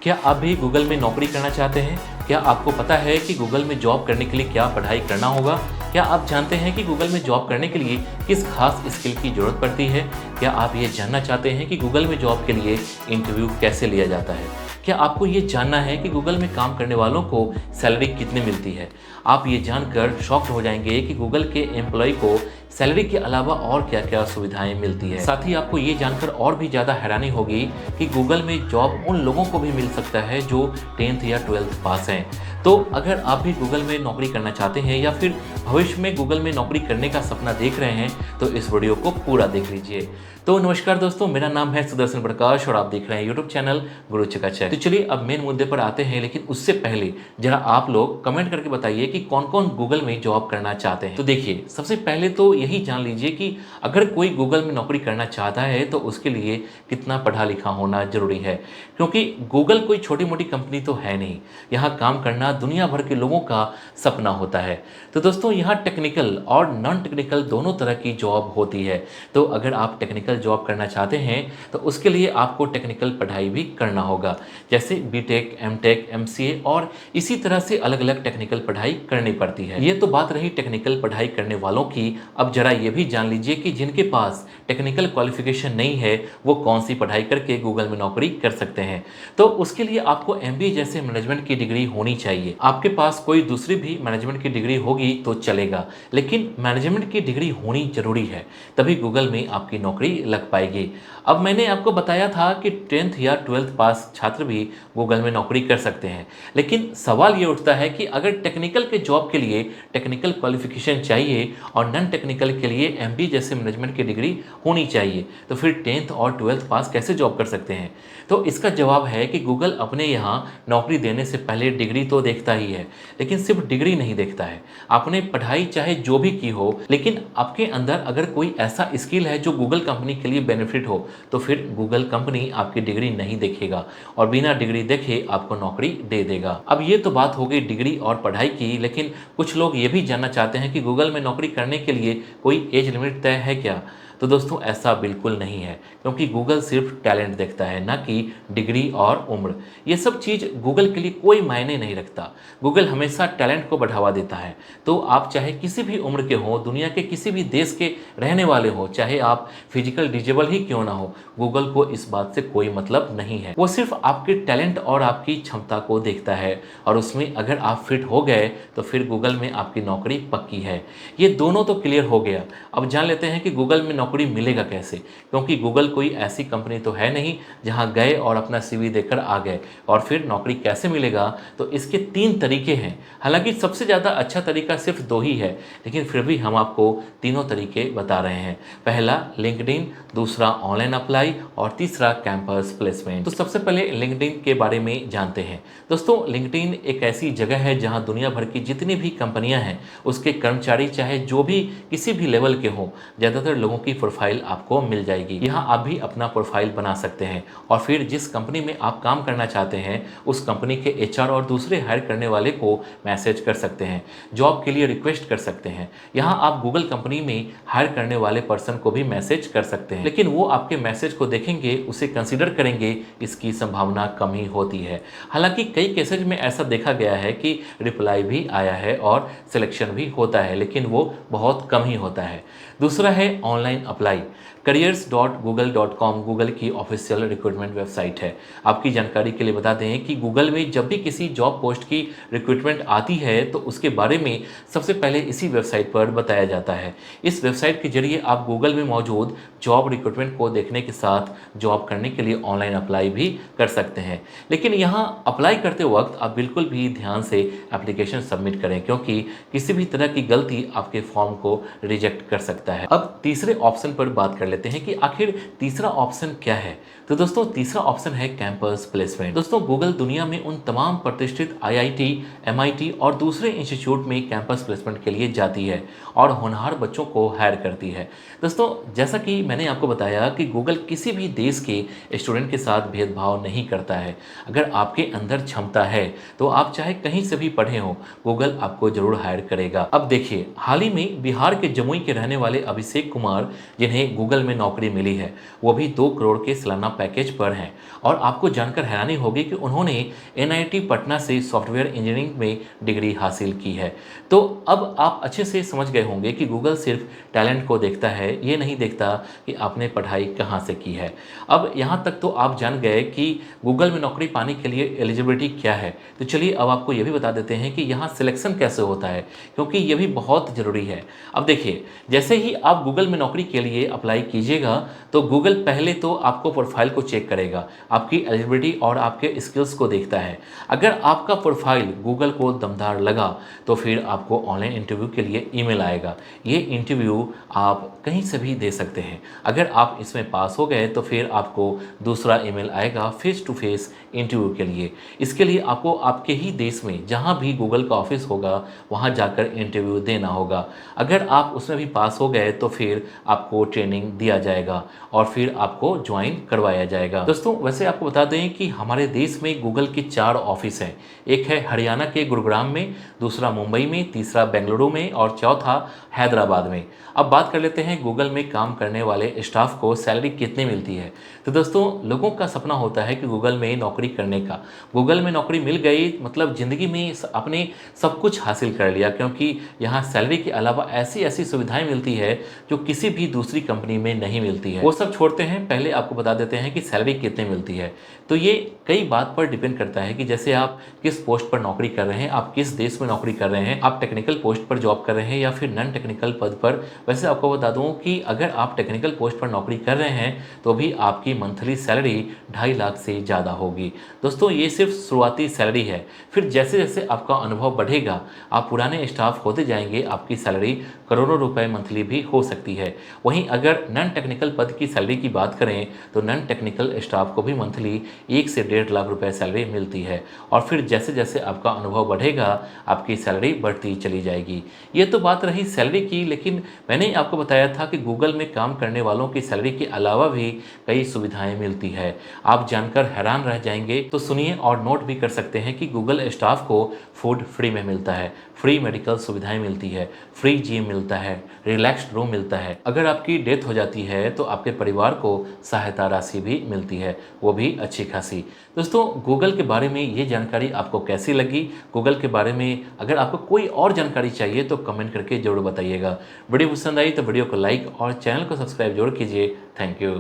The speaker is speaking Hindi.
क्या आप भी गूगल में नौकरी करना चाहते हैं? क्या आपको पता है कि गूगल में जॉब करने के लिए क्या पढ़ाई करना होगा? क्या आप जानते हैं कि गूगल में जॉब करने के लिए किस खास स्किल की ज़रूरत पड़ती है? क्या आप ये जानना चाहते हैं कि गूगल में जॉब के लिए इंटरव्यू कैसे लिया जाता है? क्या आपको ये जानना है कि गूगल में काम करने वालों को सैलरी कितनी मिलती है? आप ये जानकर शॉक्ड हो जाएंगे कि गूगल के एम्प्लॉय को सैलरी के अलावा और क्या-क्या सुविधाएं मिलती है। साथ ही आपको ये जानकर और भी ज़्यादा हैरानी होगी कि गूगल में जॉब उन लोगों को भी मिल सकता है जो 10th या 12th पास हैं। तो अगर आप भी गूगल में नौकरी करना चाहते हैं या फिर भविष्य में गूगल में नौकरी करने का सपना देख रहे हैं तो इस वीडियो को पूरा देख लीजिए। तो नमस्कार दोस्तों, मेरा नाम है सुदर्शन प्रकाश और आप देख रहे हैं यूट्यूब चैनल गुरु चकाचक। तो चलिए अब मेन मुद्दे पर आते हैं, लेकिन उससे पहले जरा आप लोग कमेंट करके बताइए कि कौन कौन गूगल में जॉब करना चाहते हैं। तो देखिए, सबसे पहले तो यही जान लीजिए कि अगर कोई गूगल में नौकरी करना चाहता है तो उसके लिए कितना पढ़ा लिखा होना जरूरी है, क्योंकि गूगल कोई छोटी मोटी कंपनी तो है नहीं। यहाँ काम करना दुनिया भर के लोगों का सपना होता है। तो दोस्तों, यहाँ टेक्निकल और नॉन टेक्निकल दोनों तरह की जॉब होती है। तो अगर आप टेक्निकल जॉब करना चाहते हैं तो उसके लिए आपको टेक्निकल पढ़ाई भी करना होगा, जैसे बीटेक, एमटेक, एमसीए और इसी तरह से अलग अलग टेक्निकल पढ़ाई करनी पड़ती है। ये तो बात रही टेक्निकल पढ़ाई करने वालों की। अब जरा ये भी जान लीजिए कि जिनके पास टेक्निकल क्वालिफिकेशन नहीं है वो कौन सी पढ़ाई करके गूगल में नौकरी कर सकते हैं। तो उसके लिए आपको एमबीए जैसे मैनेजमेंट की डिग्री होनी चाहिए। आपके पास कोई दूसरी भी मैनेजमेंट की डिग्री होगी तो चलेगा, लेकिन मैनेजमेंट की डिग्री होनी जरूरी है, तभी गूगल में आपकी नौकरी लग पाएगी। अब मैंने आपको बताया था कि 10th या 12th पास छात्र भी गूगल में नौकरी कर सकते हैं, लेकिन सवाल ये उठता है कि अगर टेक्निकल के जॉब के लिए टेक्निकल क्वालिफिकेशन चाहिए और नॉन टेक्निकल के लिए एमबीए जैसे मैनेजमेंट की डिग्री होनी चाहिए, तो फिर 10th और 12th पास कैसे जॉब कर सकते हैं? तो इसका जवाब है कि गूगल अपने यहाँ नौकरी देने से पहले डिग्री तो देखता ही है, लेकिन सिर्फ डिग्री नहीं देखता है। आपने पढ़ाई चाहे जो भी की हो, लेकिन आपके अंदर अगर कोई ऐसा स्किल है जो गूगल कंपनी के लिए बेनिफिट हो, तो फिर गूगल कंपनी आपकी डिग्री नहीं देखेगा और बिना डिग्री देखे आपको नौकरी दे देगा। अब ये तो बात हो गई डिग्री और पढ़ाई की, लेकिन कुछ लोग ये भी जानना चाहते हैं कि गूगल में नौकरी करने के लिए कोई एज लिमिट तय है क्या? तो दोस्तों, ऐसा बिल्कुल नहीं है, क्योंकि गूगल सिर्फ टैलेंट देखता है, ना कि डिग्री और उम्र। ये सब चीज़ गूगल के लिए कोई मायने नहीं रखता। गूगल हमेशा टैलेंट को बढ़ावा देता है। तो आप चाहे किसी भी उम्र के हो, दुनिया के किसी भी देश के रहने वाले हो, चाहे आप फिजिकल डिजेबल ही क्यों ना हो, गूगल को इस बात से कोई मतलब नहीं है। वो सिर्फ आपके टैलेंट और आपकी क्षमता को देखता है, और उसमें अगर आप फिट हो गए तो फिर गूगल में आपकी नौकरी पक्की है। ये दोनों तो क्लियर हो गया। अब जान लेते हैं कि गूगल में नौकरी मिलेगा कैसे, क्योंकि गूगल कोई ऐसी कंपनी तो है नहीं जहां गए और अपना सीवी देकर आ गए। और फिर नौकरी कैसे मिलेगा, तो इसके 3 तरीके हैं। हालांकि सबसे ज़्यादा अच्छा तरीका सिर्फ 2 ही है, लेकिन फिर भी हम आपको तीनों तरीके बता रहे हैं। पहला लिंक्डइन, दूसरा ऑनलाइन अप्लाई और तीसरा कैंपस प्लेसमेंट। तो सबसे पहले लिंक्डइन के बारे में जानते हैं। दोस्तों, लिंक्डइन एक ऐसी जगह है जहां दुनिया भर की जितनी भी कंपनियां हैं उसके कर्मचारी चाहे जो भी किसी भी लेवल के हों, ज़्यादातर लोगों की प्रोफाइल आपको मिल जाएगी। यहाँ आप भी अपना प्रोफाइल बना सकते हैं और फिर जिस कंपनी में आप काम करना चाहते हैं उस कंपनी के एचआर और दूसरे हायर करने वाले को मैसेज कर सकते हैं, जॉब के लिए रिक्वेस्ट कर सकते हैं। यहाँ आप गूगल कंपनी में हायर करने वाले पर्सन को भी मैसेज कर सकते हैं, लेकिन वो आपके मैसेज को देखेंगे, उसे कंसिडर करेंगे, इसकी संभावना कम ही होती है। हालांकि कई केसेज में ऐसा देखा गया है कि रिप्लाई भी आया है और सिलेक्शन भी होता है, लेकिन वो बहुत कम ही होता है। दूसरा है ऑनलाइन अप्लाई। careers.google.com गूगल की ऑफिशियल रिक्रूटमेंट वेबसाइट है। आपकी जानकारी के लिए बता दें कि गूगल में जब भी किसी जॉब पोस्ट की रिक्रूटमेंट आती है तो उसके बारे में सबसे पहले इसी वेबसाइट पर बताया जाता है। इस वेबसाइट के जरिए आप गूगल में मौजूद जॉब रिक्रूटमेंट को देखने के साथ जॉब करने के लिए ऑनलाइन अप्लाई भी कर सकते हैं। लेकिन यहाँ अप्लाई करते वक्त आप बिल्कुल भी ध्यान से एप्लीकेशन सबमिट करें, क्योंकि किसी भी तरह की गलती आपके फॉर्म को रिजेक्ट कर सकता है। अब तीसरे ऑप्शन पर बात कर लेते हैं कि आखिर तीसरा ऑप्शन क्या है। तो दोस्तों, तीसरा ऑप्शन है कैंपस प्लेसमेंट। दोस्तों, गूगल दुनिया में उन तमाम प्रतिष्ठित आईआईटी, एमआईटी और दूसरे इंस्टीट्यूट में कैंपस प्लेसमेंट के लिए जाती है और होनहार बच्चों को हायर करती है। दोस्तों, जैसा कि मैंने आपको बताया कि गूगल किसी भी देश के स्टूडेंट के साथ भेदभाव नहीं करता है। अगर आपके अंदर क्षमता है तो आप चाहे कहीं से भी पढ़े हो, गूगल आपको जरूर हायर करेगा। अब देखिए, हाल ही में बिहार के जमुई के रहने वाले अभिषेक कुमार, जिन्हें गूगल में नौकरी मिली है, वो भी 2 करोड़ के सालाना पैकेज पर हैं और आपको जानकर हैरानी होगी कि उन्होंने एनआईटी पटना से सॉफ्टवेयर इंजीनियरिंग में डिग्री हासिल की है। तो अब आप अच्छे से समझ गए होंगे कि गूगल सिर्फ टैलेंट को देखता है, ये नहीं देखता कि आपने पढ़ाई कहाँ से की है। अब यहाँ तक तो आप जान गए कि गूगल में नौकरी पाने के लिए एलिजिबिलिटी क्या है। तो चलिए अब आपको ये भी बता देते हैं कि यहाँ सिलेक्शन कैसे होता है, क्योंकि ये भी बहुत ज़रूरी है। अब देखिए, जैसे ही आप गूगल में नौकरी के लिए अप्लाई कीजिएगा तो गूगल पहले तो आपको प्रोफाइल को चेक करेगा, आपकी एलिजिबिलिटी और आपके स्किल्स को देखता है। अगर आपका प्रोफाइल गूगल को दमदार लगा तो फिर आपको ऑनलाइन इंटरव्यू के लिए ईमेल आएगा। ये इंटरव्यू आप कहीं से भी दे सकते हैं। अगर आप इसमें पास हो गए तो फिर आपको दूसरा ईमेल आएगा फेस टू फेस इंटरव्यू के लिए। इसके लिए आपको आपके ही देश में जहाँ भी गूगल का ऑफिस होगा वहाँ जाकर इंटरव्यू देना होगा। अगर आप उसमें भी पास हो गए तो फिर आपको ट्रेनिंग दिया जाएगा और फिर आपको ज्वाइन करवाया जाएगा। दोस्तों, वैसे आपको बता दें कि हमारे देश में गूगल के 4 ऑफिस हैं। एक है हरियाणा के गुरुग्राम में, दूसरा मुंबई में, तीसरा बेंगलुरु में और चौथा हैदराबाद में। अब बात कर लेते हैं गूगल में काम करने वाले स्टाफ को सैलरी कितनी मिलती है। तो दोस्तों, लोगों का सपना होता है कि गूगल में नौकरी करने का। गूगल में नौकरी मिल गई मतलब ज़िंदगी में आपने सब कुछ हासिल कर लिया, क्योंकि यहाँ सैलरी के अलावा ऐसी ऐसी सुविधाएं मिलती है जो किसी भी दूसरी कंपनी में नहीं मिलती है। वो सब छोड़ते हैं, पहले आपको बता देते हैं कि सैलरी कितनी मिलती है। तो ये कई बात पर डिपेंड करता है कि जैसे आप किस पोस्ट पर नौकरी कर रहे हैं, आप किस देश में नौकरी कर रहे हैं, आप टेक्निकल पोस्ट पर जॉब कर रहे हैं या फिर नॉन टेक्निकल पद पर। वैसे आपको बता दूं कि अगर आप टेक्निकल पोस्ट पर नौकरी कर रहे हैं तो भी आपकी मंथली सैलरी 2.5 लाख से ज़्यादा होगी। दोस्तों, ये सिर्फ शुरुआती सैलरी है। फिर जैसे जैसे आपका अनुभव बढ़ेगा, आप पुराने स्टाफ होते जाएंगे, आपकी सैलरी करोड़ों रुपए मंथली भी हो सकती है। वहीं अगर नॉन टेक्निकल पद की सैलरी की बात करें तो नॉन टेक्निकल स्टाफ को भी मंथली 1 से 1.5 लाख रुपए सैलरी मिलती है और फिर जैसे जैसे आपका अनुभव बढ़ेगा आपकी सैलरी बढ़ती चली जाएगी। ये तो बात रही सैलरी की, लेकिन मैंने आपको बताया था कि गूगल में काम करने वालों की सैलरी के अलावा भी कई सुविधाएं मिलती है। आप जानकर हैरान रह जाएंगे। तो सुनिए और नोट भी कर सकते हैं कि गूगल स्टाफ को फूड फ्री में मिलता है, फ्री मेडिकल सुविधाएं मिलती है, फ्री जिम मिलता है, रिलैक्स्ड रूम मिलता है। अगर आपकी डेथ हो जाती है तो आपके परिवार को सहायता राशि भी मिलती है, वो भी अच्छी खासी। दोस्तों, गूगल के बारे में ये जानकारी आपको कैसी लगी? गूगल के बारे में अगर आपको कोई और जानकारी चाहिए तो कमेंट करके जरूर बताइएगा। वीडियो पसंद आई तो वीडियो को लाइक और चैनल को सब्सक्राइब जरूर कीजिए। Thank you.